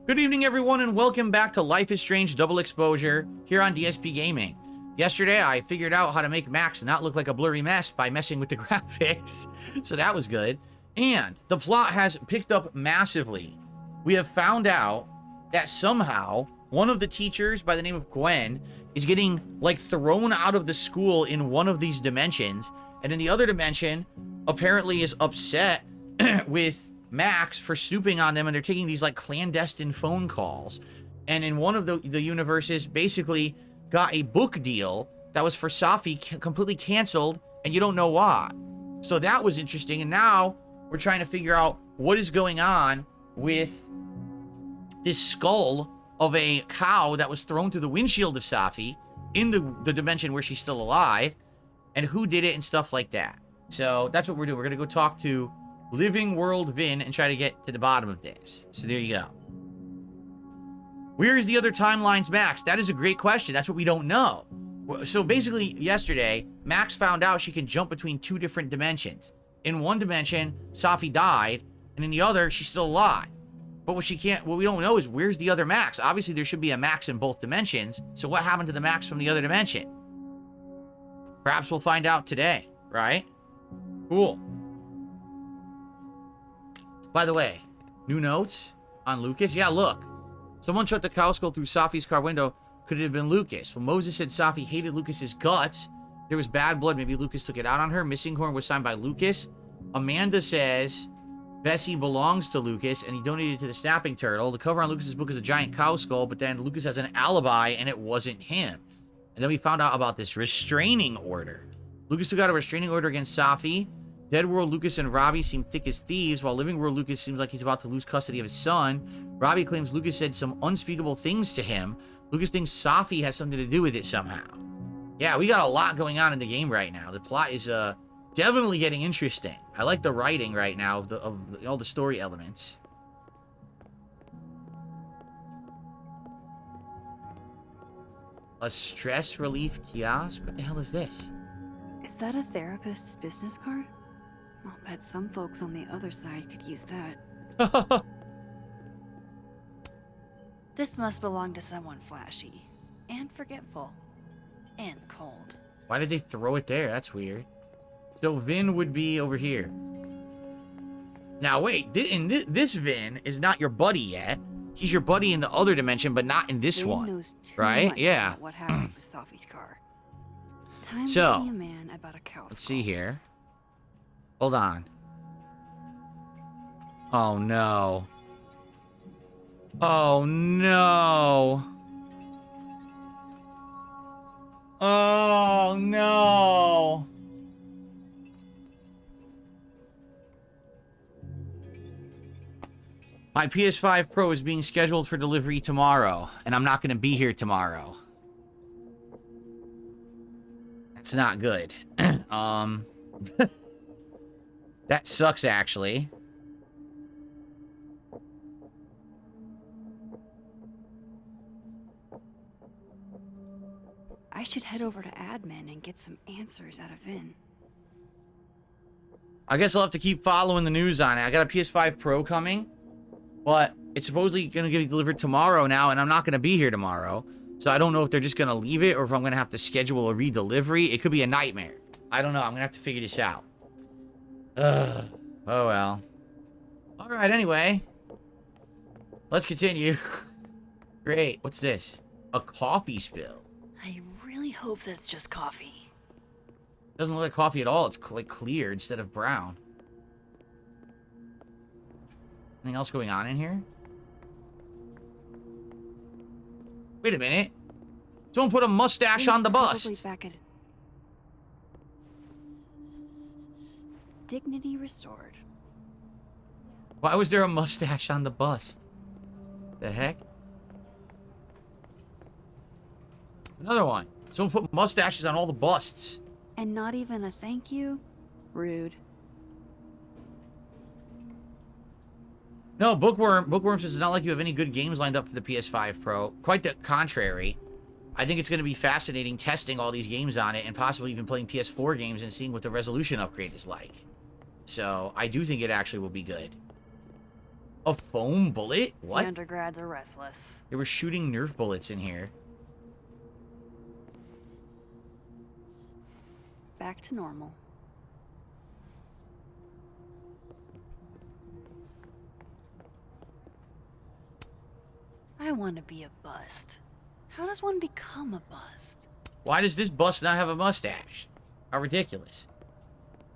Good evening, everyone, and welcome back to Life is Strange Double Exposure here on DSPGaming. Yesterday, I figured out how to make Max not look like a blurry mess by messing with the graphics, so that was good. And the plot has picked up massively. We have found out that somehow one of the teachers by the name of Gwen is getting, like, thrown out of the school in one of these dimensions, and in the other dimension, apparently is upset with Max for snooping on them, and they're taking these like clandestine phone calls. And in one of the universes, basically got a book deal that was for Safi completely canceled, and you don't know why. So that was interesting. And now we're trying to figure out what is going on with this skull of a cow that was thrown through the windshield of Safi in the dimension where she's still alive, and who did it and stuff like that. So that's what we're doing. We're gonna go talk to Living World Vinh and try to get to the bottom of this. So there you go. Where is the other timelines Max? That is a great question. That's what we don't know. So basically, yesterday, Max found out she can jump between two different dimensions. In one dimension, Safi died, and in the other, she's still alive. But what we don't know is where's the other Max? Obviously, there should be a Max in both dimensions. So what happened to the Max from the other dimension? Perhaps we'll find out today, right? Cool. By the way, new notes on Lucas. Yeah, look. Someone shot the cow skull through Safi's car window. Could it have been Lucas? Well, Moses said Safi hated Lucas's guts. There was bad blood. Maybe Lucas took it out on her. Missing horn was signed by Lucas. Amanda says Bessie belongs to Lucas, and he donated to the snapping turtle. The cover on Lucas's book is a giant cow skull, but then Lucas has an alibi, and it wasn't him. And then we found out about this restraining order. Lucas took out a restraining order against Safi. Dead World Lucas and Robbie seem thick as thieves, while Living World Lucas seems like he's about to lose custody of his son. Robbie claims Lucas said some unspeakable things to him. Lucas thinks Safi has something to do with it somehow. Yeah, we got a lot going on in the game right now. The plot is definitely getting interesting. I like the writing right now of all the story elements. A stress relief kiosk? What the hell is this? Is that a therapist's business card? I'll bet some folks on the other side could use that. This must belong to someone flashy, and forgetful, and cold. Why did they throw it there? That's weird. So Vinh would be over here. Now wait, this Vinh is not your buddy yet. He's your buddy in the other dimension, but not in this Vinh one, knows too right? much Yeah. about what happened with Safi's car. Time So, to see a man about a cow let's skull. see here. Hold on. Oh no. Oh no. Oh no. My PS5 Pro is being scheduled for delivery tomorrow, and I'm not going to be here tomorrow. That's not good. That sucks, actually. I should head over to admin and get some answers out of Vinh. I guess I'll have to keep following the news on it. I got a PS5 Pro coming, but it's supposedly going to get delivered tomorrow now, and I'm not going to be here tomorrow. So I don't know if they're just going to leave it or if I'm going to have to schedule a redelivery. It could be a nightmare. I don't know. I'm going to have to figure this out. Ugh. Oh, well. All right, anyway. Let's continue. Great. What's this? A coffee spill. I really hope that's just coffee. Doesn't look like coffee at all. It's like clear instead of brown. Anything else going on in here? Wait a minute. Someone put a mustache on the bust. Back at his... Dignity restored. Why was there a mustache on the bust? The heck? Another one. Someone put mustaches on all the busts. And not even a thank you? Rude. No, Bookworm says it's not like you have any good games lined up for the PS5 Pro. Quite the contrary. I think it's going to be fascinating testing all these games on it and possibly even playing PS4 games and seeing what the resolution upgrade is like. So, I do think it actually will be good. A foam bullet? What? The undergrads are restless. They were shooting Nerf bullets in here. Back to normal. I want to be a bust. How does one become a bust? Why does this bust not have a mustache? How ridiculous.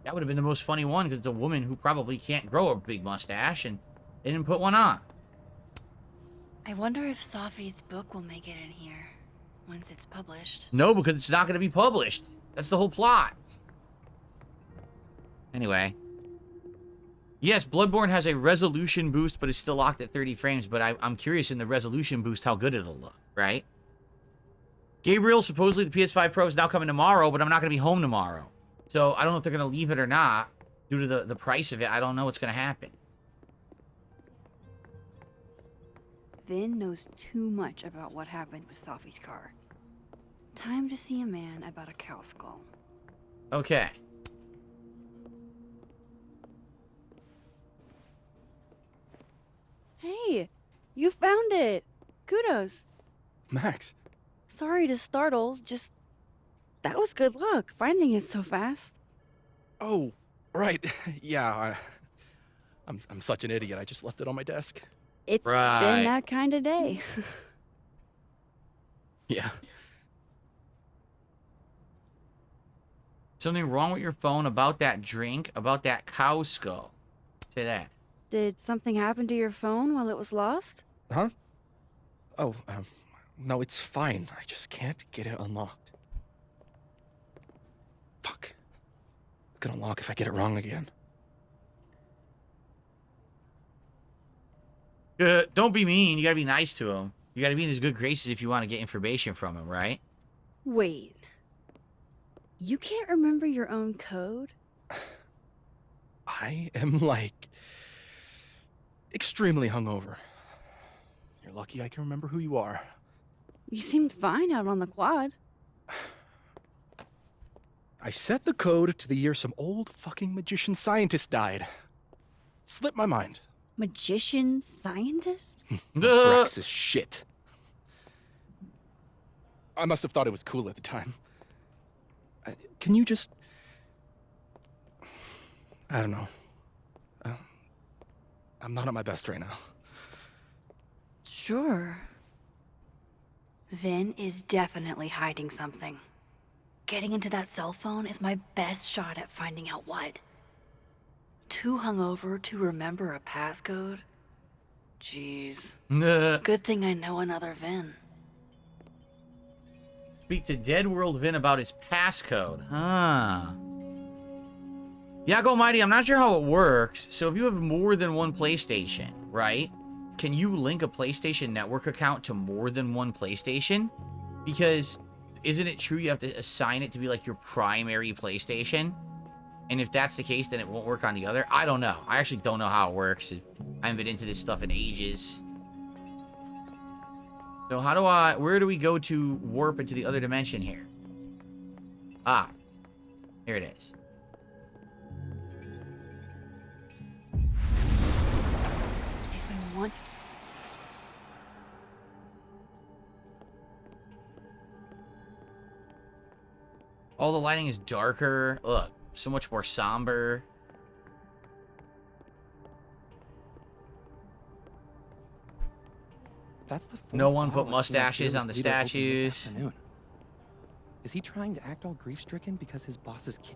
That would have been the most funny one because it's a woman who probably can't grow a big mustache and they didn't put one on. I wonder if Sophie's book will make it in here once it's published. No, because it's not going to be published. That's the whole plot. Anyway. Yes, Bloodborne has a resolution boost, but it's still locked at 30 frames. But I'm curious in the resolution boost how good it'll look, right? Gabriel, supposedly the PS5 Pro is now coming tomorrow, but I'm not going to be home tomorrow. So I don't know if they're going to leave it or not. Due to the price of it, I don't know what's going to happen. Vinh knows too much about what happened with Sophie's car. Time to see a man about a cow skull. Okay. Hey, you found it! Kudos. Max. Sorry to startle, just... That was good luck, finding it so fast. Oh, right. Yeah, I'm such an idiot. I just left it on my desk. It's Right. been that kind of day. Yeah. Something wrong with your phone about that drink, about that cow skull. Say that. Did something happen to your phone while it was lost? Huh? Oh, no, it's fine. I just can't get it unlocked. Fuck. It's gonna lock if I get it wrong again. Don't be mean. You gotta be nice to him. You gotta be in his good graces if you want to get information from him, right? Wait. You can't remember your own code? I am, like, extremely hungover. You're lucky I can remember who you are. You seemed fine out on the quad. I set the code to the year some old fucking magician scientist died. Slipped my mind. Magician scientist? Rex is shit. I must have thought it was cool at the time. Can you just... I don't know. I'm not at my best right now. Sure. Vinh is definitely hiding something. Getting into that cell phone is my best shot at finding out what. Too hungover to remember a passcode? Jeez. Good thing I know another Vinh. Speak to Dead World Vin about his passcode. Huh. Yeah, Go Mighty, I'm not sure how it works. So if you have more than one PlayStation, right? Can you link a PlayStation Network account to more than one PlayStation? Because isn't it true you have to assign it to be like your primary PlayStation? And if that's the case, then it won't work on the other? I don't know. I actually don't know how it works. I haven't been into this stuff in ages. So where do we go to warp into the other dimension here? Ah, here it is. If I want... All the lighting is darker. Look, so much more somber. That's the No one put fourth bottle I've seen of mustaches Fearless on the Leader open this statues. afternoon. Is he trying to act all grief-stricken because his boss's kid?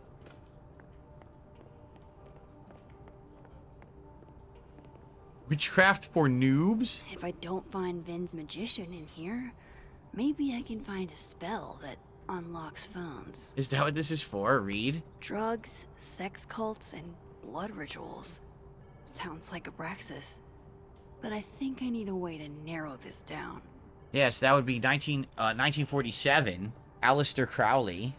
Witchcraft for noobs? If I don't find Vin's magician in here, maybe I can find a spell that unlocks phones. Is that what this is for? Read? Drugs, sex cults, and blood rituals. Sounds like Abraxas. But I think I need a way to narrow this down. Yes, that would be 1947. Aleister Crowley.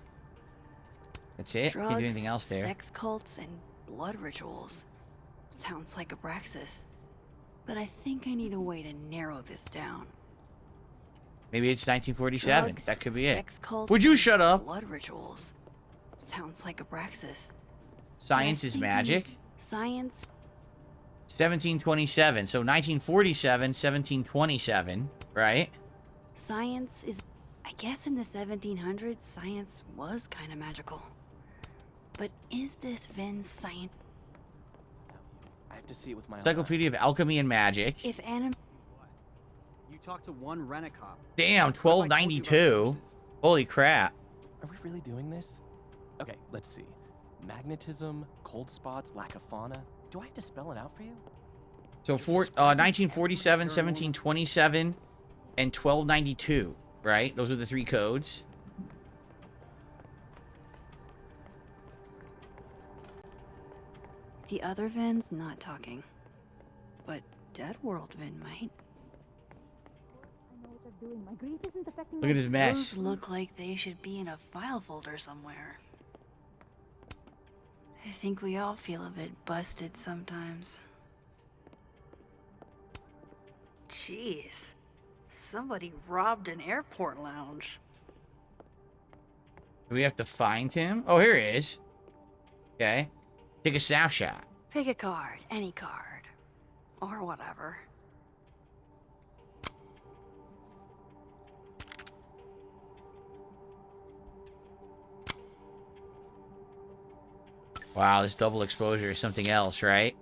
That's it? Drugs, Can't do anything else there. sex cults, and blood rituals. Sounds like Abraxas. But I think I need a way to narrow this down. Maybe it's 1947. Drugs, That could be it. sex cults, Would you and shut up? Blood rituals. Sounds like Abraxas. Science is magic? Science. 1727. So 1947, 1727, right? Science is... I guess in the 1700s, science was kind of magical. But is this Vin's science... I have to see it with my own Encyclopedia of Alchemy and Magic. If anim... You talked to one rent-a-cop. Damn, 1292. Holy crap. eyes. Are we really doing this? Okay, let's see. Magnetism, cold spots, lack of fauna. Do I have to spell it out for you? So 1947, 1727, and 1292, right? Those are the three codes. The other Vin's not talking. But Dead World Vin might. Look at his mess. Those look like they should be in a file folder somewhere. I think we all feel a bit busted sometimes. Jeez. Somebody robbed an airport lounge. Do we have to find him? Oh, here he is. Okay. Take a snapshot. Pick a card, any card. Or whatever. Wow, this double exposure is something else, right?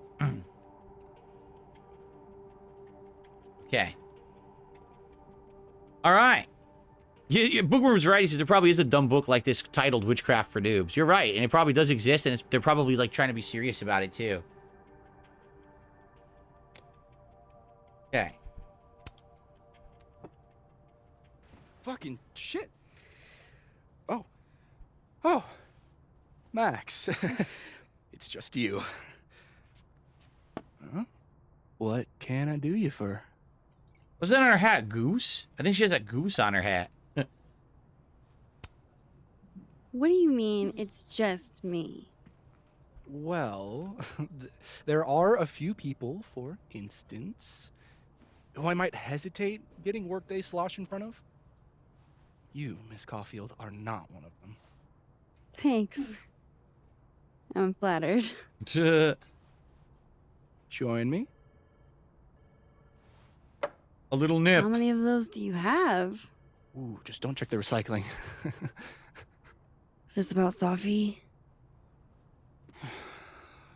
Okay. All right. Bookworm's right. He says there probably is a dumb book like this titled Witchcraft for Noobs. You're right, and it probably does exist, and they're probably like trying to be serious about it too. Okay. Fucking shit. Oh. Oh. Max. It's just you. Huh? What can I do you for? What's that on her hat? Goose? I think she has that goose on her hat. What do you mean, it's just me? Well, there are a few people, for instance, who I might hesitate getting workday slosh in front of. You, Miss Caulfield, are not one of them. Thanks. I'm flattered. Join me? A little nip. How many of those do you have? Ooh, just don't check the recycling. Is this about Safi?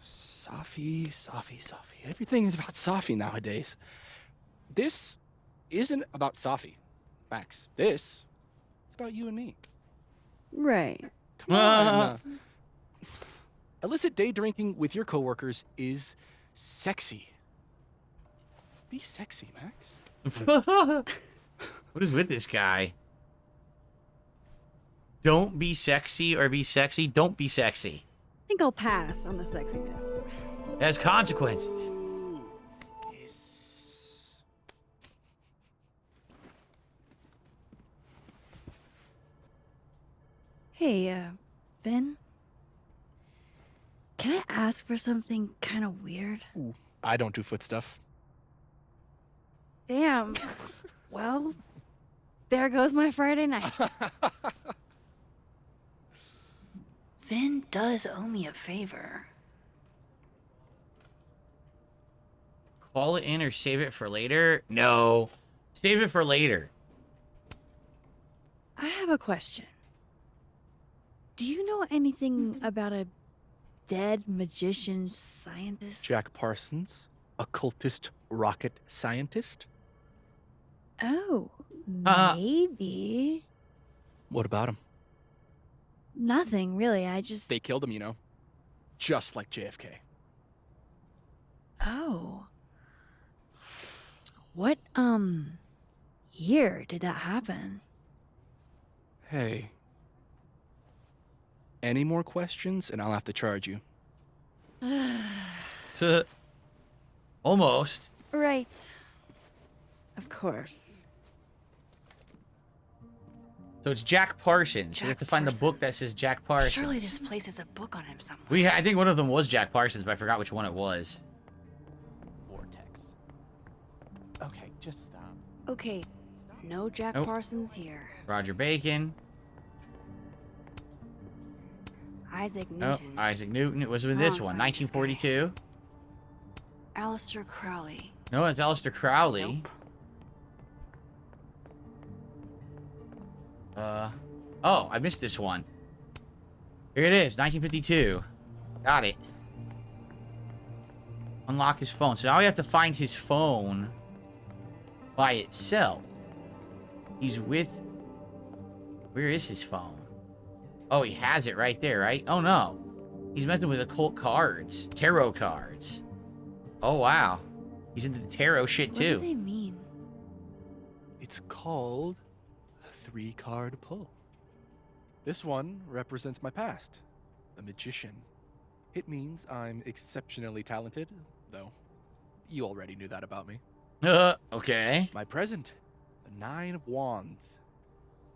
Safi. Everything is about Safi nowadays. This isn't about Safi, Max. This is about you and me. Right. Come on. Illicit day drinking with your coworkers is sexy. Be sexy, Max. What is with this guy? Don't be sexy or be sexy. Don't be sexy. I think I'll pass on the sexiness. It has consequences. Hey, Vin? Can I ask for something kind of weird? Ooh, I don't do foot stuff. Damn. Well, there goes my Friday night. Vin does owe me a favor. Call it in or save it for later? No. Save it for later. I have a question. Do you know anything about a dead magician scientist? Jack Parsons, occultist rocket scientist. Oh, maybe. What about him? Nothing, really. I just... They killed him, you know. Just like JFK. Oh. What, year did that happen? Hey. Any more questions and I'll have to charge you. Almost. Right. Of course. So it's Jack Parsons. We Jack have to find the book that Parsons. says Jack Parsons. Surely this place has a book on him somewhere. I think one of them was Jack Parsons, but I forgot which one it was. Vortex. Okay, just stop. Okay, no Jack Nope. Parsons here. Roger Bacon. Isaac No, Newton. Isaac Newton. It was with this Wrong one. scientist guy. 1942. Aleister Crowley. No, it's Aleister Crowley. Nope. Oh, I missed this one. Here it is, 1952. Got it. Unlock his phone. So now we have to find his phone by itself. He's with... Where is his phone? Oh, he has it right there, right? Oh, no. He's messing with occult cards. Tarot cards. Oh, wow. He's into the tarot shit, What too. do they mean? It's called a 3-card pull. This one represents my past, a magician. It means I'm exceptionally talented, though you already knew that about me. Okay. My present, the 9 of Wands.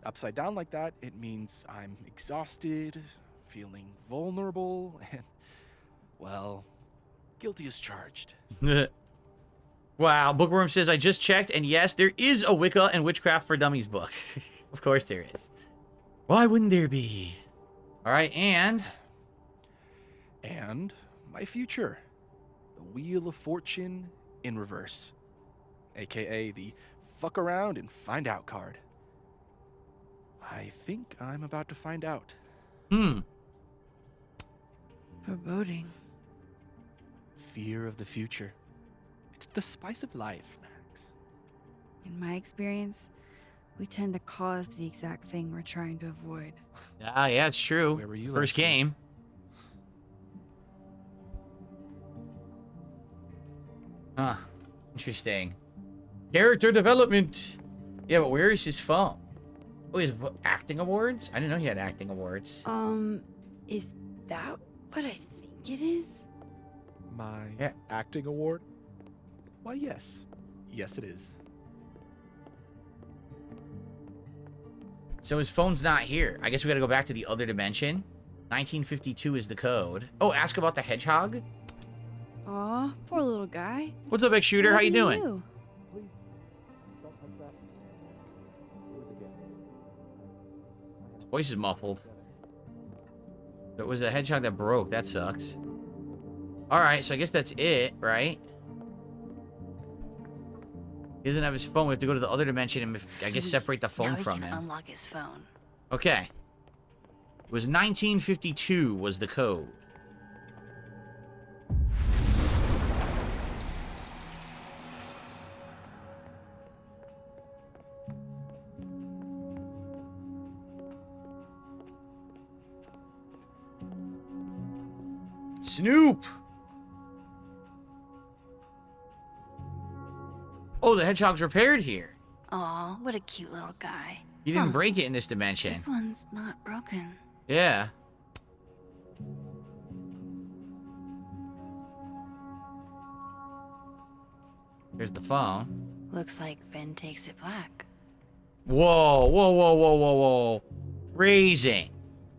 Upside down like that, it means I'm exhausted, feeling vulnerable, and, well, guilty as charged. Wow, Bookworm says, I just checked, and yes, there is a Wicca and Witchcraft for Dummies book. Of course there is. Why wouldn't there be? Alright, and... And my future, the Wheel of Fortune in reverse, aka the fuck around and find out card. I think I'm about to find out. Foreboding. Fear of the future. It's the spice of life, Max. In my experience, we tend to cause the exact thing we're trying to avoid. Ah, yeah, it's true. Where were you First last week? game. Huh. Interesting. Character development. Yeah, but where is his phone? Oh, he's acting awards? I didn't know he had acting awards. Is that what I think it is? My Yeah. acting award? Why, yes. Yes, it is. So his phone's not here. I guess we gotta go back to the other dimension. 1952 is the code. Oh, ask about the hedgehog. Aw, poor little guy. What's up, big shooter? How you doing? Please, don't touch that. It was a gift. His voice is muffled. It was a hedgehog that broke. That sucks. Alright, so I guess that's it, right? He doesn't have his phone. We have to go to the other dimension and, I guess, Sweet. separate the phone now from we can him. unlock his phone. Okay. It was 1952 was the code. Snoop! Oh, the hedgehog's repaired here. Aw, what a cute little guy. You didn't Huh. break it in this dimension. This one's not broken. Yeah. Here's the phone. Looks like Vinh takes it black. Whoa, whoa, whoa, whoa, whoa, whoa. Phrasing.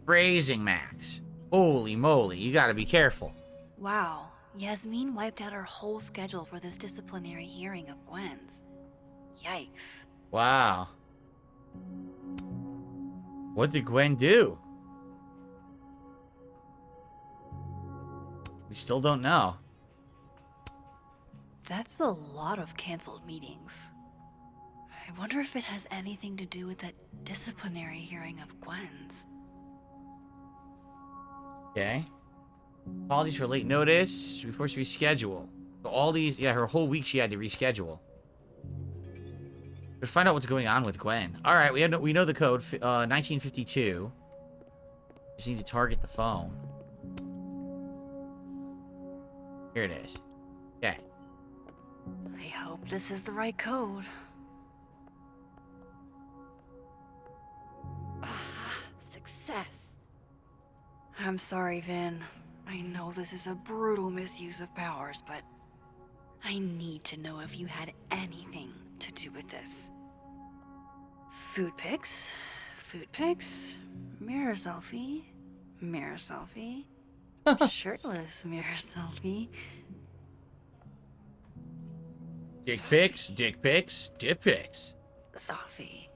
Phrasing, Max. Holy moly, you gotta be careful. Wow, Yasmin wiped out her whole schedule for this disciplinary hearing of Gwen's. Yikes. Wow. What did Gwen do? We still don't know. That's a lot of canceled meetings. I wonder if it has anything to do with that disciplinary hearing of Gwen's. Okay. Apologies for late notice. Should be forced to reschedule. So all these, yeah, her whole week she had to reschedule. Let's find out what's going on with Gwen. All right, we know the code. 1952. Just need to target the phone. Here it is. Okay. I hope this is the right code. Ah, success. I'm sorry, Vinh. I know this is a brutal misuse of powers, but I need to know if you had anything to do with this. Food pics, mirror selfie, shirtless mirror selfie. Dick pics, dick pics, dick pics. Sophie.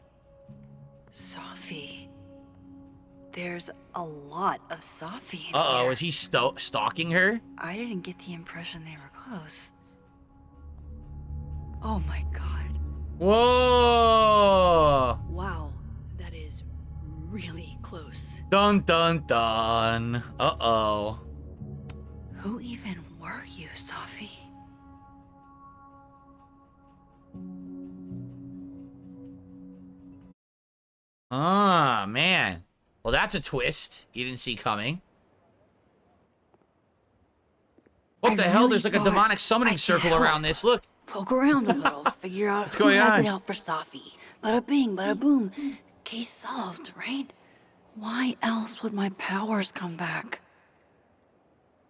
There's a lot of Sophie in Uh-oh, here. is he stalking her? I didn't get the impression they were close. Oh my god. Whoa! Wow, that is really close. Dun dun dun. Uh-oh. Who even were you, Safi? Ah, man. Well, that's a twist you didn't see coming. What I the hell? really There's like a thought demonic I summoning could circle help. around this. Look. Poke around a little, figure out What's who going has on? it out for Safi. Bada bing, bada boom. Case solved, right? Why else would my powers come back?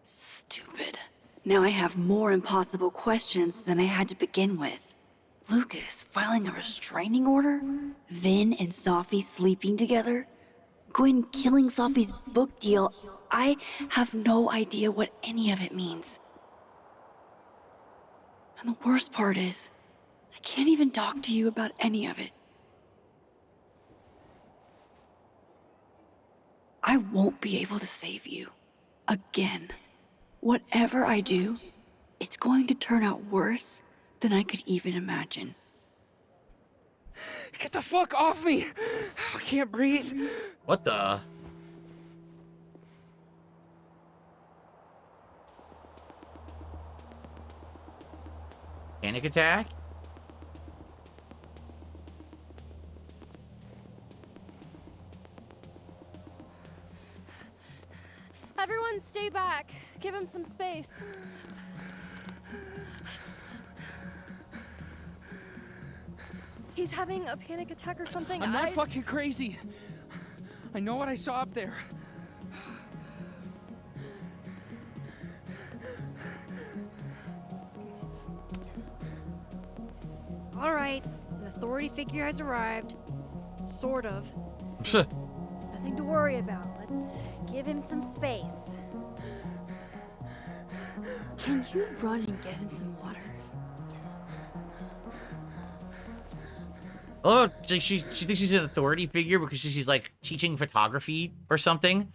Stupid. Now I have more impossible questions than I had to begin with. Lucas filing a restraining order? Vin and Safi sleeping together? Gwen killing Safi's book deal? I have no idea what any of it means. And the worst part is, I can't even talk to you about any of it. I won't be able to save you. Again. Whatever I do, it's going to turn out worse than I could even imagine. Get the fuck off me! I can't breathe. What the? Panic attack? Everyone stay back. Give him some space. He's having a panic attack or something. I'm not fucking crazy. I know what I saw up there. All right, an authority figure has arrived. Sort of. Nothing to worry about. Let's give him some space. Can you run and get him some water? Oh, she thinks she's an authority figure because she's like teaching photography or something.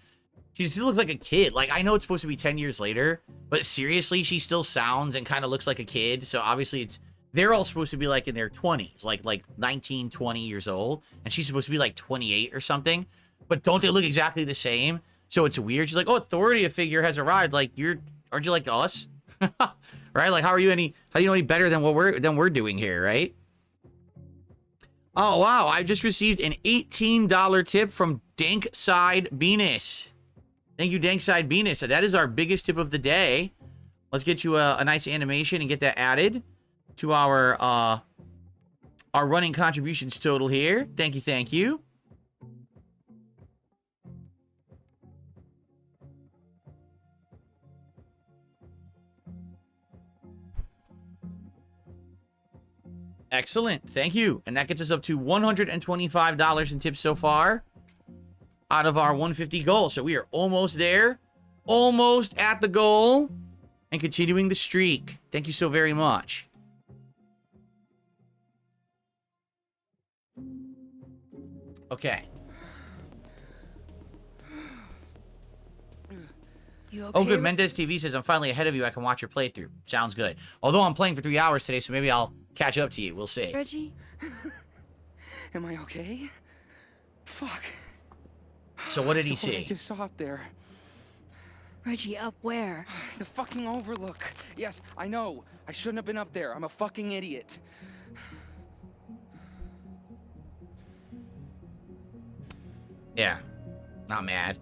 She still looks like a kid. Like, I know it's supposed to be 10 years later, but seriously, she still sounds and kind of looks like a kid. So obviously they're all supposed to be like in their 20s, like 19, 20 years old. And she's supposed to be like 28 or something. But don't they look exactly the same? So it's weird. She's like, oh, authority figure has arrived. Like, aren't you like us? Right? Like, how do you know any better than what we're doing here, right? Oh, wow. I just received an $18 tip from Dankside Venus. Thank you, Dankside Venus. So that is our biggest tip of the day. Let's get you a nice animation and get that added to our running contributions total here. Thank you, thank you. Excellent. Thank you. And that gets us up to $125 in tips so far out of our 150 goal. So we are almost there. Almost at the goal. And continuing the streak. Thank you so very much. Okay. You okay? Oh, good. Mendez TV says, I'm finally ahead of you. I can watch your playthrough. Sounds good. Although I'm playing for 3 hours today, so maybe I'll catch up to you. We'll see. Reggie? Am I okay? Fuck. So what did he What I see? just saw up there. Reggie, up where? The fucking overlook. Yes, I know. I shouldn't have been up there. I'm a fucking idiot. Yeah. Not mad.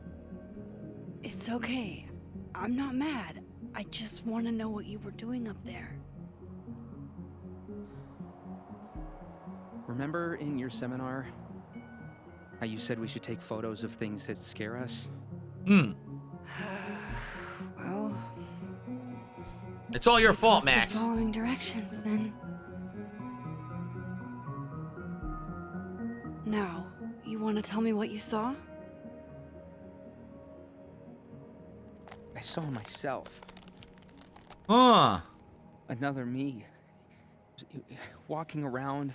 It's okay. I'm not mad. I just want to know what you were doing up there. Remember in your seminar how you said we should take photos of things that scare us? Hmm. Well, It's all your fault, must be Max. following directions then. Now, you want to tell me what you saw? I saw myself. Huh. Another me. Walking around,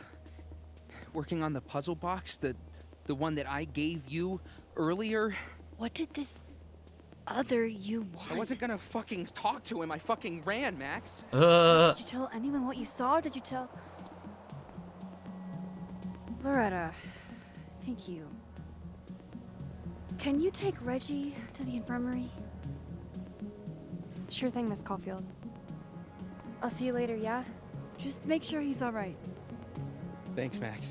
working on the puzzle box, the one that I gave you earlier. What did this other you want? I wasn't gonna fucking talk to him. I fucking ran, Max. Did you tell anyone what you saw? Did you tell... Loretta, thank you. Can you take Reggie to the infirmary? Sure thing, Miss Caulfield. I'll see you later, yeah? Just make sure he's all right. Thanks, Max.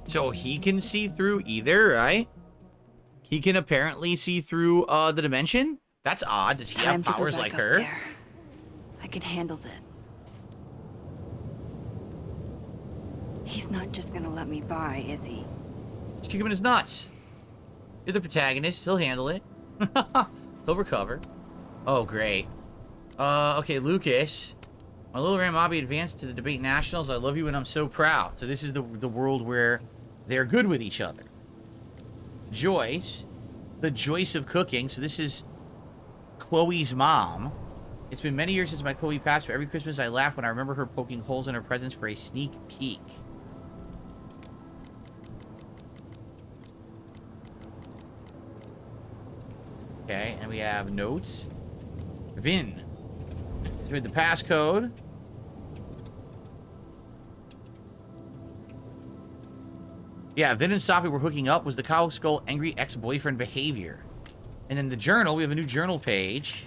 So he can see through either, right? He can apparently see through the dimension? That's odd. Does he Time have to go powers back like up her? there. I can handle this. He's not just gonna let me by, is he? Just kick him in his nuts. You're the protagonist. He'll handle it. He'll recover. Oh, great. Okay, Lucas. My little Ramabbi advanced to the debate nationals. I love you and I'm so proud. So this is the world where they're good with each other. Joyce. The Joyce of cooking. So this is Chloe's mom. It's been many years since my Chloe passed, but every Christmas I laugh when I remember her poking holes in her presents for a sneak peek. Okay, and we have notes. Vinh. Let's read the passcode. Yeah, Vinh and Safi were hooking up. Was the cow skull angry ex-boyfriend behavior? And then the journal, we have a new journal page.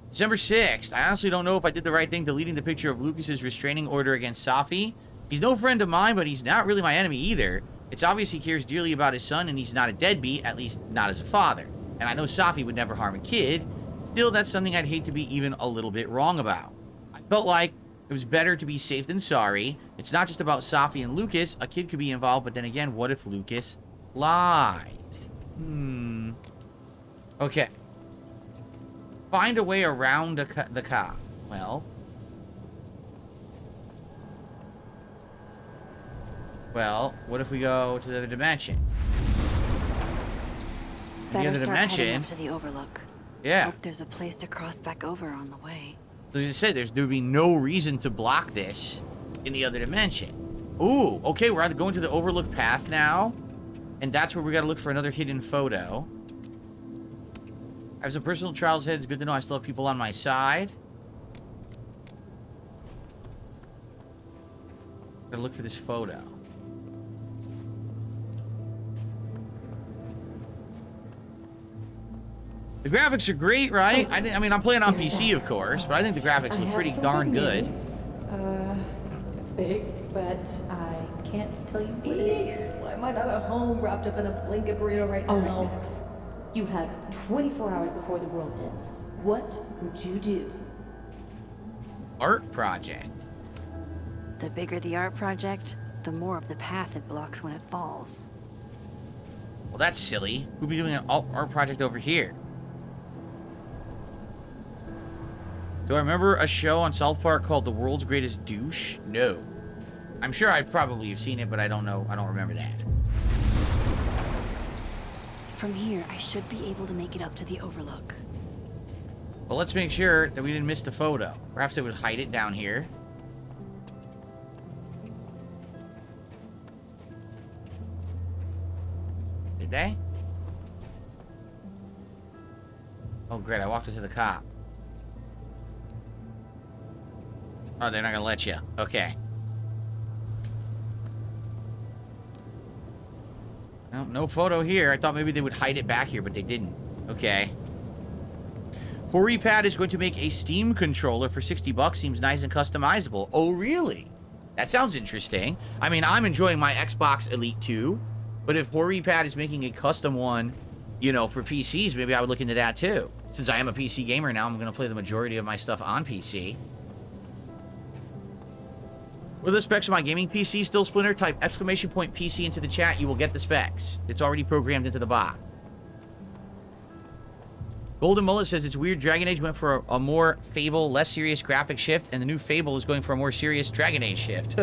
December 6th. I honestly don't know if I did the right thing deleting the picture of Lucas's restraining order against Safi. He's no friend of mine, but he's not really my enemy either. It's obvious he cares dearly about his son, and he's not a deadbeat, at least not as a father. And I know Safi would never harm a kid. Still, that's something I'd hate to be even a little bit wrong about. I felt like it was better to be safe than sorry. It's not just about Safi and Lucas. A kid could be involved, but then again, what if Lucas lied? Okay. Find a way around the cop. Well, what if we go to the other dimension? Better The other start heading dimension. up to the overlook. Yeah. Hope there's a place to cross back over on the way. So you say there would be no reason to block this in the other dimension. Ooh, okay, we're going to the overlook path now. And that's where we got to look for another hidden photo. I have some personal trials ahead. It's good to know I still have people on my side. Gotta look for this photo. The graphics are great, right? I mean, I'm playing on PC, of course, but I think the graphics look pretty darn good. It's big, but I can't tell you what it is. Why am I not at home wrapped up in a blanket burrito right now? All right, Max. You have 24 hours before the world ends. What would you do? Art project. The bigger the art project, the more of the path it blocks when it falls. Well, that's silly. Who'd be doing an art project over here? Do I remember a show on South Park called The World's Greatest Douche? No. I'm sure I probably have seen it, but I don't know. I don't remember that. From here, I should be able to make it up to the overlook. Well, let's make sure that we didn't miss the photo. Perhaps they would hide it down here. Did they? Oh, great. I walked into the cop. Oh, they're not gonna let you. Okay. No, no photo here. I thought maybe they would hide it back here, but they didn't. Okay. HoriPad is going to make a Steam controller for 60 bucks. Seems nice and customizable. Oh, really? That sounds interesting. I mean, I'm enjoying my Xbox Elite 2, but if HoriPad is making a custom one, you know, for PCs, maybe I would look into that too. Since I am a PC gamer now, I'm going to play the majority of my stuff on PC. What are the specs of my gaming PC? Still Splinter? Type !PC into the chat. You will get the specs. It's already programmed into the bot. Golden Mullet says it's weird. Dragon Age went for a more Fable, less serious graphic shift, and the new Fable is going for a more serious Dragon Age shift.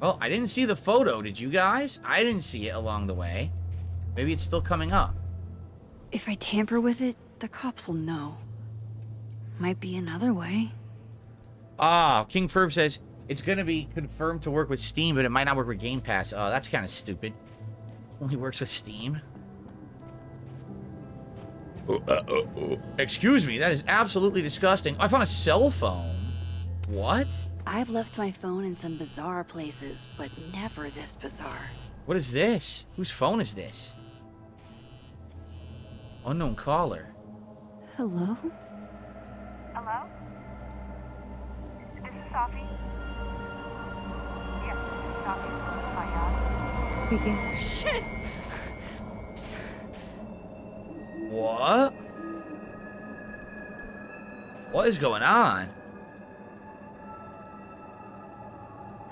Well, I didn't see the photo. Did you guys? I didn't see it along the way. Maybe it's still coming up. If I tamper with it, the cops will know. Might be another way. Ah, King Ferb says it's going to be confirmed to work with Steam, but it might not work with Game Pass. Oh, that's kind of stupid. Only works with Steam. Excuse me, that is absolutely disgusting. I found a cell phone. What? I've left my phone in some bizarre places, but never this bizarre. What is this? Whose phone is this? Unknown caller. Hello? Hello? This is Sophie. Yes, this is Sophie. Hi, Speaking. Shit! What? What is going on?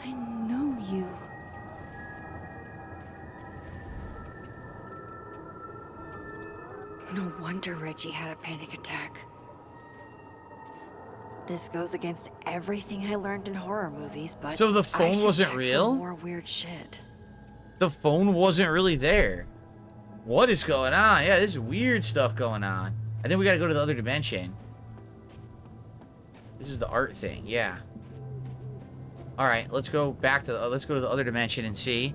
I know you. No wonder Reggie had a panic attack. This goes against everything I learned in horror movies, but So the I phone should wasn't check for real? more weird shit. The phone wasn't really there. What is going on? Yeah, this is weird stuff going on. I think we gotta go to the other dimension. This is the art thing, yeah. Alright, let's go back to let's go to the other dimension and see.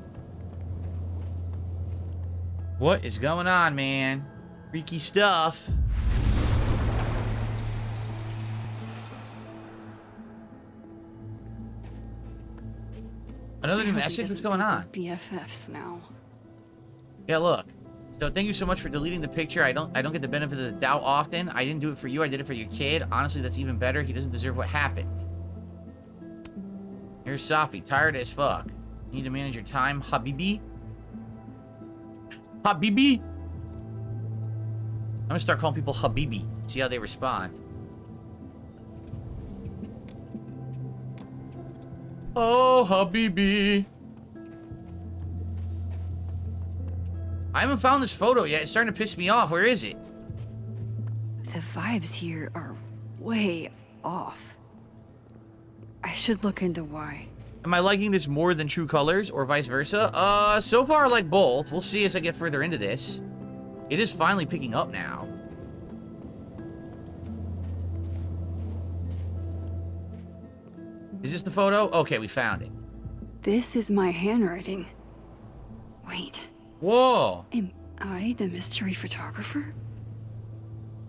What is going on, man? Freaky stuff. Another new message? What's going on? BFFs now. Yeah, look. So thank you so much for deleting the picture. I don't get the benefit of the doubt often. I didn't do it for you. I did it for your kid. Honestly, that's even better. He doesn't deserve what happened. Here's Safi, tired as fuck. You need to manage your time, Habibi. Habibi. I'm gonna start calling people Habibi. See how they respond. Oh, Habibi. I haven't found this photo yet. It's starting to piss me off. Where is it? The vibes here are way off. I should look into why. Am I liking this more than True Colors or vice versa? So far I like both. We'll see as I get further into this. It is finally picking up now. Is this the photo? Okay, we found it. This is my handwriting. Wait, Whoa. am I the mystery photographer?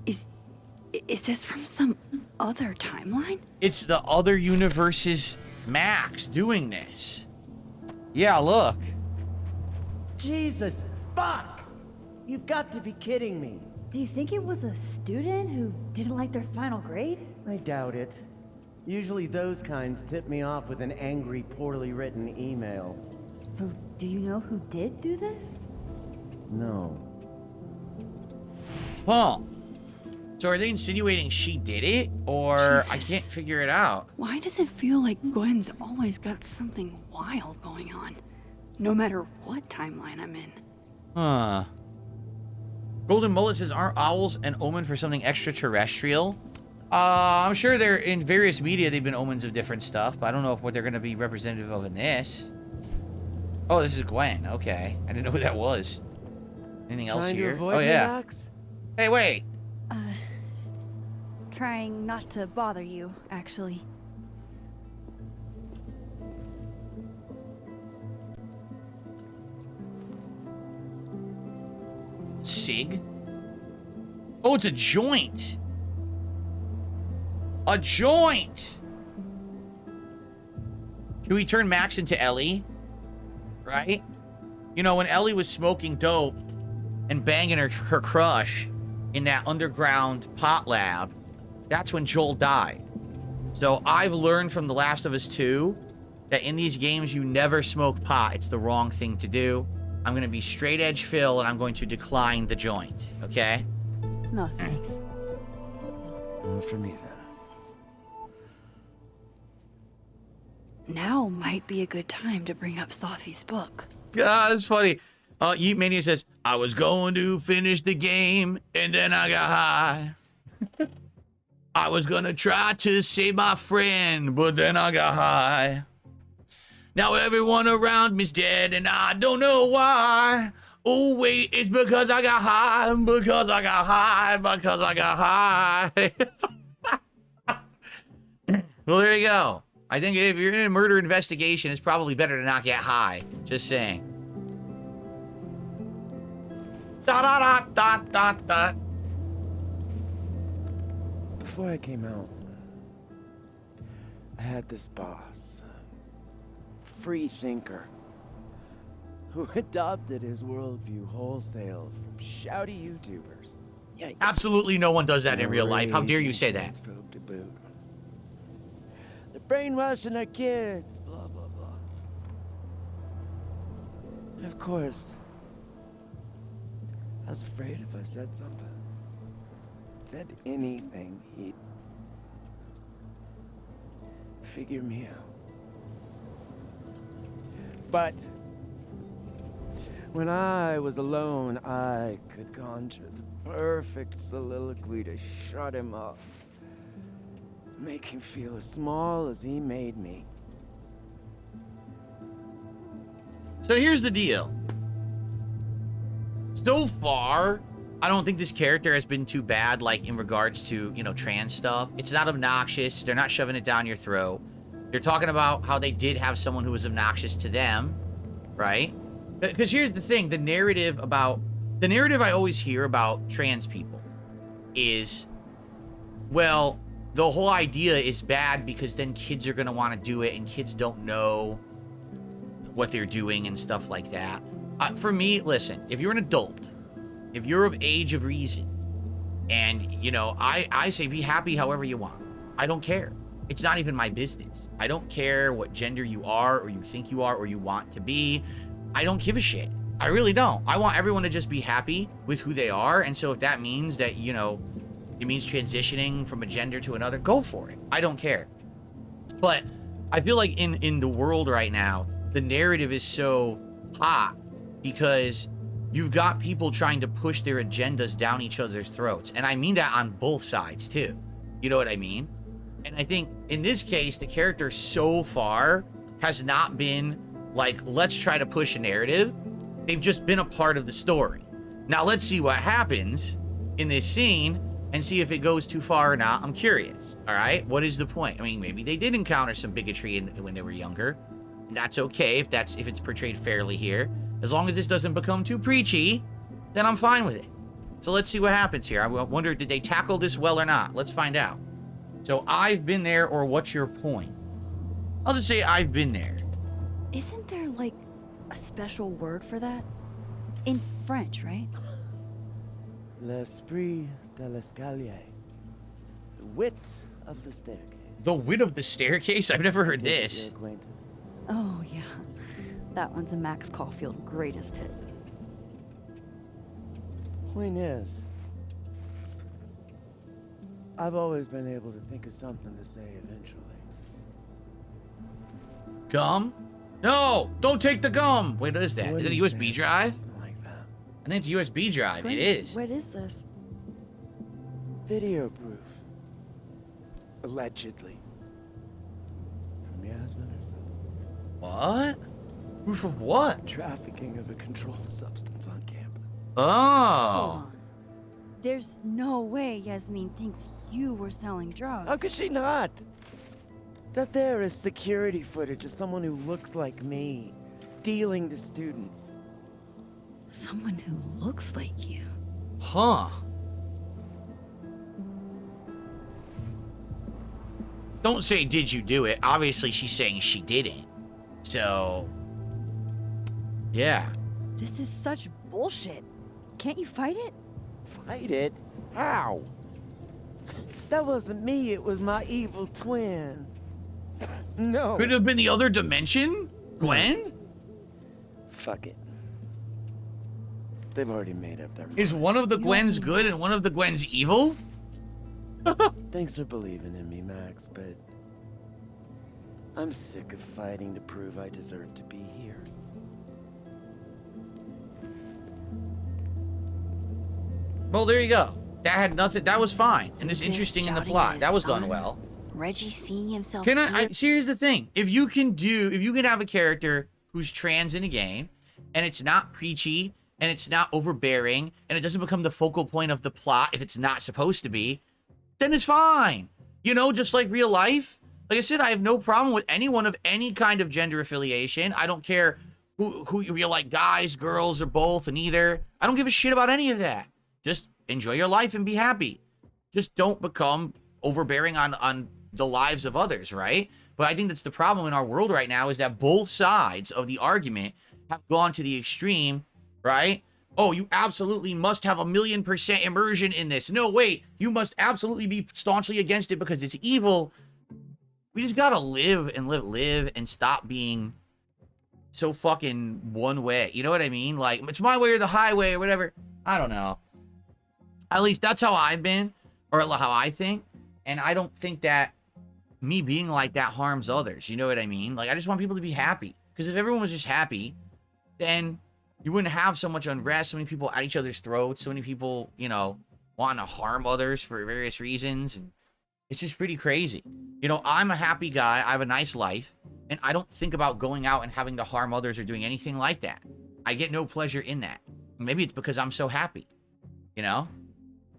Is this from some other timeline? It's the other universe's Max doing this. Yeah, look. Jesus, fuck! You've got to be kidding me. Do you think it was a student who didn't like their final grade? I doubt it. Usually those kinds tip me off with an angry, poorly written email. So, do you know who did do this? No. Huh. So are they insinuating she did it? Or I Jesus. can't figure it out. Why does it feel like Gwen's always got something wild going on? No matter what timeline I'm in. Huh. Golden Mullet says, aren't owls an omen for something extraterrestrial? I'm sure they're in various media they've been omens of different stuff, but I don't know if what they're going to be representative of in this. Oh, this is Gwen. Okay. I didn't know who that was. Anything else Trying here? to avoid Oh, me, yeah. Max? Hey, wait. Trying not to bother you, actually. Sig? Oh, it's a joint. A joint. Should we turn Max into Ellie? Right? You know, when Ellie was smoking dope and banging her crush in that underground pot lab, that's when Joel died. So I've learned from The Last of Us 2 that in these games you never smoke pot. It's the wrong thing to do. I'm going to be straight edge Phil and I'm going to decline the joint, okay? No, thanks. One for me, then. Now might be a good time to bring up Sophie's book. God, it's funny. Yeet Mania says, I was going to finish the game and then I got high. I was going to try to save my friend, but then I got high. Now everyone around me's dead and I don't know why. Oh, wait, it's because I got high, because I got high, because I got high. Well, there you go. I think if you're in a murder investigation, it's probably better to not get high. Just saying. Da da da da da da. Before I came out, I had this boss, free thinker, who adopted his worldview wholesale from shouty YouTubers. Yikes. Absolutely no one does that in real life. How dare you say that? To boot. They're brainwashing our kids, blah, blah, blah. And of course, I was afraid if I said something, said anything, he'd figure me out. But when I was alone, I could conjure the perfect soliloquy to shut him up. Make him feel as small as he made me. So here's the deal. So far, I don't think this character has been too bad, like, in regards to, you know, trans stuff. It's not obnoxious. They're not shoving it down your throat. They're talking about how they did have someone who was obnoxious to them, right? Because here's the thing. The narrative I always hear about trans people is, well, the whole idea is bad because then kids are going to want to do it and kids don't know what they're doing and stuff like that. For me, listen, if you're an adult, if you're of age of reason, and, you know, I say be happy however you want. I don't care. It's not even my business. I don't care what gender you are or you think you are or you want to be. I don't give a shit. I really don't. I want everyone to just be happy with who they are. And so if that means that, you know, it means transitioning from a gender to another, go for it. I don't care. But I feel like in the world right now, the narrative is so hot because you've got people trying to push their agendas down each other's throats. And I mean that on both sides too. You know what I mean? And I think in this case, the character so far has not been like, let's try to push a narrative. They've just been a part of the story. Now let's see what happens in this scene and see if it goes too far or not. I'm curious. All right. What is the point? I mean, maybe they did encounter some bigotry when they were younger. And that's okay if it's portrayed fairly here. As long as this doesn't become too preachy, then I'm fine with it. So let's see what happens here. I wonder, did they tackle this well or not? Let's find out. So I've been there, or what's your point? I'll just say I've been there. Isn't there, like, a special word for that? In French, right? L'esprit de l'escalier. The wit of the staircase. The wit of the staircase? I've never heard this. Oh, yeah. That one's a Max Caulfield greatest hit. Point is, I've always been able to think of something to say eventually. Gum? No! Don't take the gum! Wait, what is that? Is it a USB drive? Like that. I think it's a USB drive. It is. What is this? Video proof. Allegedly. From Yasmin or something. What? Proof of what? Trafficking of a controlled substance on campus. Oh. Hold on. There's no way Yasmin thinks you were selling drugs. How could she not? That there is security footage of someone who looks like me, dealing to students. Someone who looks like you. Huh. Don't say, did you do it? Obviously, she's saying she didn't. So, yeah. This is such bullshit. Can't you fight it? Fight it? How? That wasn't me, it was my evil twin. No. Could it have been the other dimension? Gwen? Fuck it. They've already made up their mind. Is one of the Gwens good and one of the Gwens evil? Thanks for believing in me, Max, but I'm sick of fighting to prove I deserve to be here. Well, there you go. That had nothing. That was fine. And this interesting in the plot. That was done well. Reggie seeing himself. Can I see, here's the thing. If you can have a character who's trans in a game, and it's not preachy, and it's not overbearing, and it doesn't become the focal point of the plot if it's not supposed to be, then it's fine. You know, just like real life. Like I said, I have no problem with anyone of any kind of gender affiliation. I don't care who you're like, guys, girls, or both, and either. I don't give a shit about any of that. Just enjoy your life and be happy. Just don't become overbearing on the lives of others, right? But I think that's the problem in our world right now, is that both sides of the argument have gone to the extreme, right? Oh, you absolutely must have 1,000,000% immersion in this. No, wait, you must absolutely be staunchly against it because it's evil. We just gotta live and stop being so fucking one way. You know what I mean? Like, it's my way or the highway or whatever. I don't know. At least that's how I've been, or how I think. And I don't think that me being like that harms others. You know what I mean? Like, I just want people to be happy. Because if everyone was just happy, then you wouldn't have so much unrest, so many people at each other's throats, so many people, you know, wanting to harm others for various reasons. And it's just pretty crazy. You know, I'm a happy guy. I have a nice life. And I don't think about going out and having to harm others or doing anything like that. I get no pleasure in that. Maybe it's because I'm so happy. You know?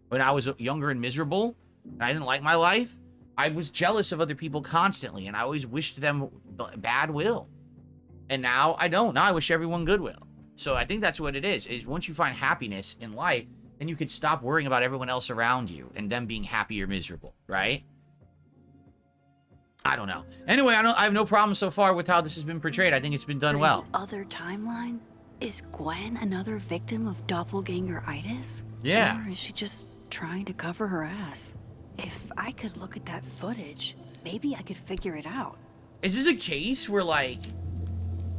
When I was younger and miserable, and I didn't like my life, I was jealous of other people constantly. And I always wished them bad will. And now I don't. Now I wish everyone good will. So I think that's what it is once you find happiness in life, then you could stop worrying about everyone else around you and them being happy or miserable, right? I don't know. Anyway, I have no problem so far with how this has been portrayed. I think it's been done well. The other timeline? Is Gwen another victim of doppelganger-itis? Yeah. Or is she just trying to cover her ass? If I could look at that footage, maybe I could figure it out. Is this a case where, like...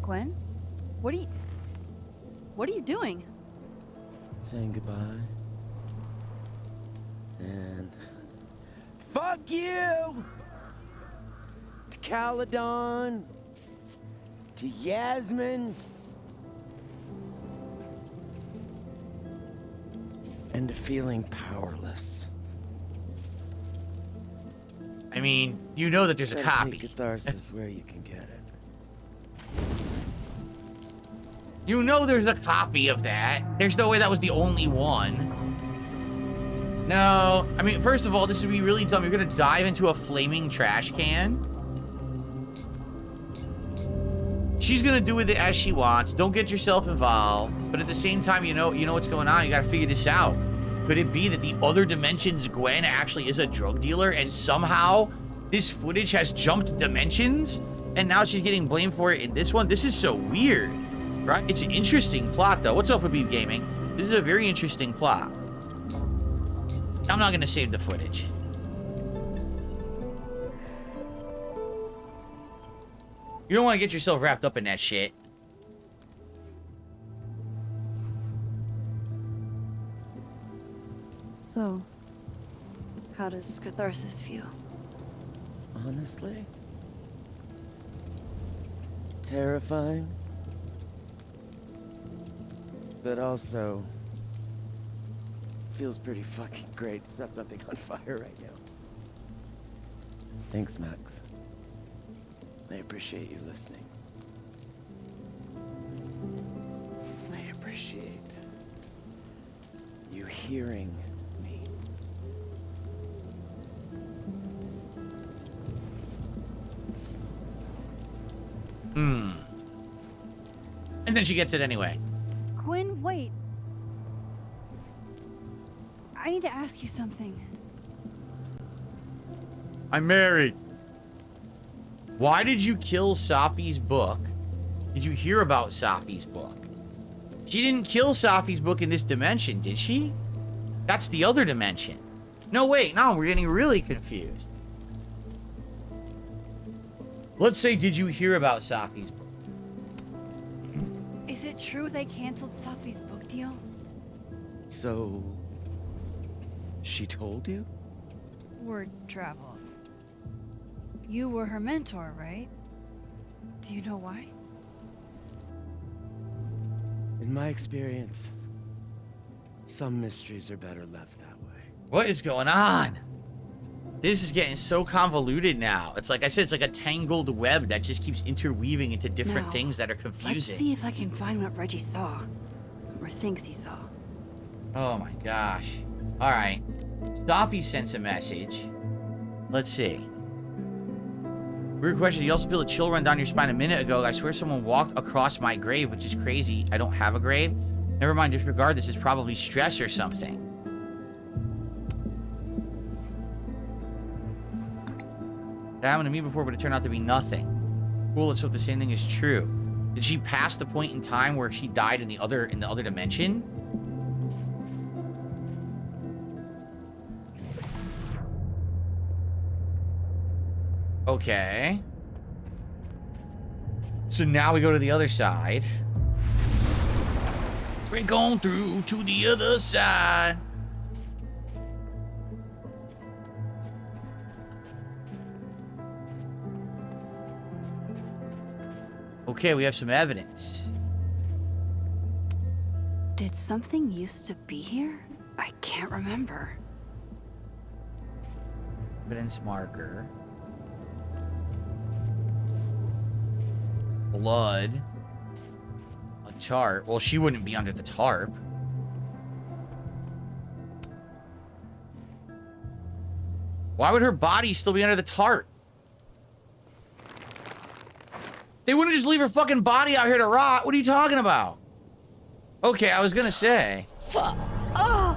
Gwen? What are you doing? Saying goodbye. And... fuck you! To Caledon. To Yasmin. And to feeling powerless. I mean, you know that there's a copy. Catharsis where you can get it. You know there's a copy of that. There's no way that was the only one. No, I mean, first of all, this would be really dumb. You're gonna dive into a flaming trash can. She's gonna do with it as she wants. Don't get yourself involved. But at the same time, you know what's going on. You gotta figure this out. Could it be that the other dimensions Gwen actually is a drug dealer and somehow this footage has jumped dimensions and now she's getting blamed for it in this one? This is so weird, right? It's an interesting plot, though. What's up with Gaming? This is a very interesting plot. I'm not gonna save the footage. You don't want to get yourself wrapped up in that shit. So, how does catharsis feel? Honestly? Terrifying. But also... feels pretty fucking great to set something on fire right now. Thanks, Max. I appreciate you listening. I appreciate you hearing me. And then she gets it anyway. Gwen, wait. I need to ask you something. I'm married. Why did you kill Safi's book? Did you hear about Safi's book? She didn't kill Safi's book in this dimension, did she? That's the other dimension. No, wait, no, we're getting really confused. Let's say, did you hear about Safi's book? Is it true they canceled Safi's book deal? So... she told you? Word travels. You were her mentor, right? Do you know why? In my experience, some mysteries are better left that way. What is going on? This is getting so convoluted now. It's like I said, it's like a tangled web that just keeps interweaving into different Now, things that are confusing. Let's see if I can find what Reggie saw. Or thinks he saw. Oh my gosh. Alright. Safi sends a message. Let's see. Weird question. You also feel a chill run down your spine a minute ago. I swear someone walked across my grave, which is crazy. I don't have a grave. Never mind, disregard. This is probably stress or something. It happened to me before, but it turned out to be nothing. Cool, let's hope the same thing is true. Did she pass the point in time where she died in the other dimension? Okay. So now we go to the other side. We're going through to the other side. Okay, we have some evidence. Did something used to be here? I can't remember. Evidence marker. Blood. A tarp. Well, she wouldn't be under the tarp. Why would her body still be under the tarp? They wouldn't just leave her fucking body out here to rot. What are you talking about? Okay, I was gonna say. Fuck. Oh.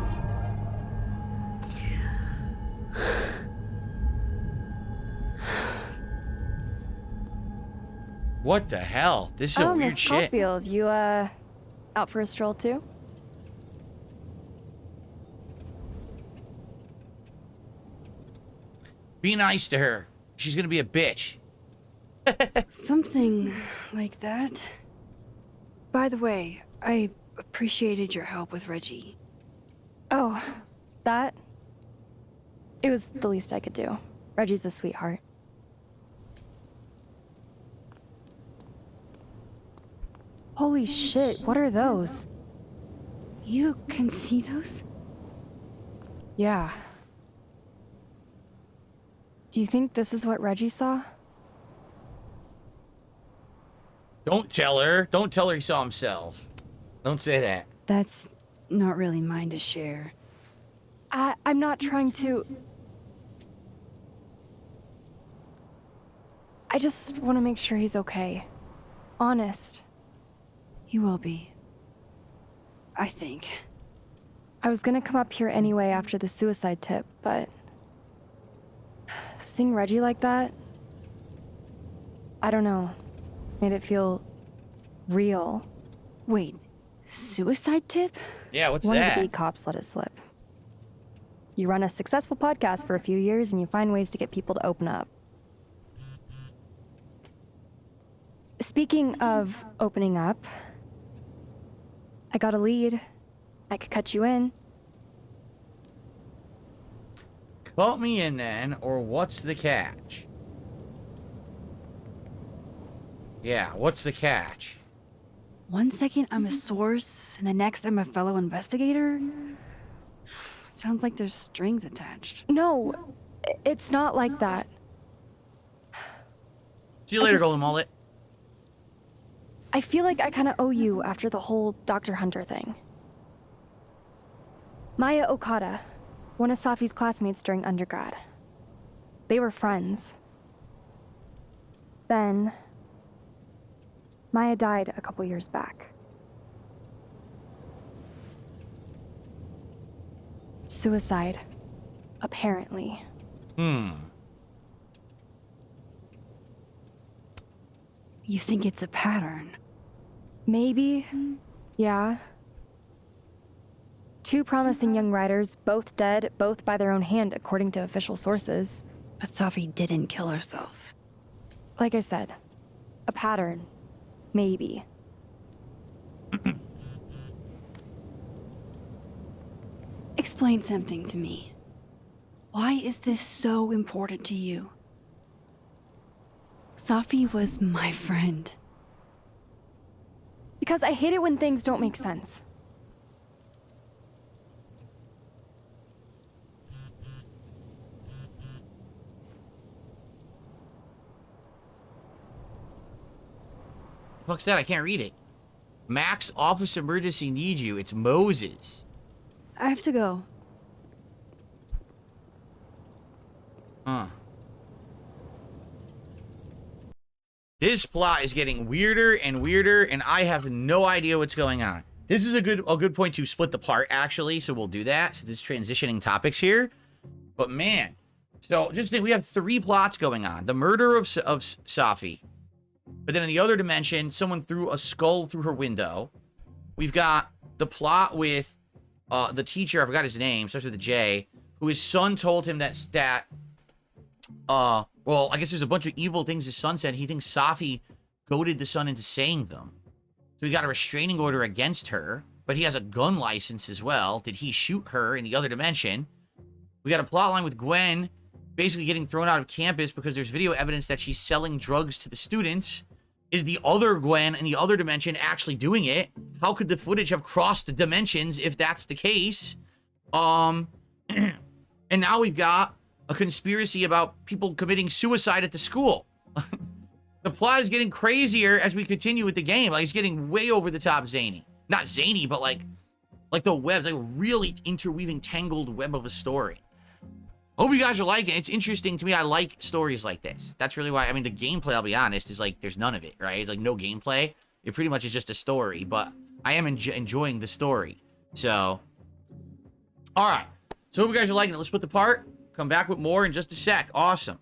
What the hell? This is some weird Miss shit. Caulfield, you, out for a stroll too? Be nice to her. She's gonna be a bitch. Something like that. By the way, I appreciated your help with Reggie. Oh, that? It was the least I could do. Reggie's a sweetheart. Holy shit, what are those? You can see those? Yeah. Do you think this is what Reggie saw? Don't tell her. Don't tell her he saw himself. Don't say that. That's not really mine to share. I'm not trying to... I just want to make sure he's okay. Honest. He will be. I think. I was gonna come up here anyway after the suicide tip, but... seeing Reggie like that... I don't know. Made it feel... real. Wait, suicide tip? Yeah, what's One that? of the beat cops let it slip. You run a successful podcast for a few years and you find ways to get people to open up. Speaking of opening up, I got a lead. I could cut you in. Cut me in then, or what's the catch? Yeah, what's the catch? 1 second I'm a source, and the next I'm a fellow investigator? Sounds like there's strings attached. No, it's not like that. See you later, Golden Mullet. I feel like I kind of owe you after the whole Dr. Hunter thing. Maya Okada, one of Safi's classmates during undergrad. They were friends. Then, Maya died a couple years back. Suicide, apparently. You think it's a pattern? Maybe, yeah. Two promising young writers, both dead, both by their own hand, according to official sources. But Safi didn't kill herself. Like I said, a pattern. Maybe. Explain something to me. Why is this so important to you? Safi was my friend. Because I hate it when things don't make sense. Fuck's that? I can't read it. Max, office emergency needs you. It's Moses. I have to go. Huh. This plot is getting weirder and weirder, and I have no idea what's going on. This is a good point to split the part, actually, so we'll do that, since it's transitioning topics here. But man, So just think, we have 3 plots going on. The murder of Safi. But then in the other dimension, someone threw a skull through her window. We've got the plot with the teacher, I forgot his name, starts with a J, who his son told him well, I guess there's a bunch of evil things his son said. He thinks Safi goaded the son into saying them. So he got a restraining order against her, but he has a gun license as well. Did he shoot her in the other dimension? We got a plot line with Gwen basically getting thrown out of campus because there's video evidence that she's selling drugs to the students. Is the other Gwen in the other dimension actually doing it? How could the footage have crossed the dimensions if that's the case? And now we've got a conspiracy about people committing suicide at the school. The plot is getting crazier as we continue with the game. Like, it's getting way over the top zany. Not zany, but like the web's like a really interweaving, tangled web of a story. Hope you guys are liking it. It's interesting to me. I like stories like this. That's really why. I mean, the gameplay, I'll be honest, is like there's none of it, right? It's like no gameplay. It pretty much is just a story, but I am enjoying the story. So, all right. So hope you guys are liking it. Let's split the part. Come back with more in just a sec. Awesome.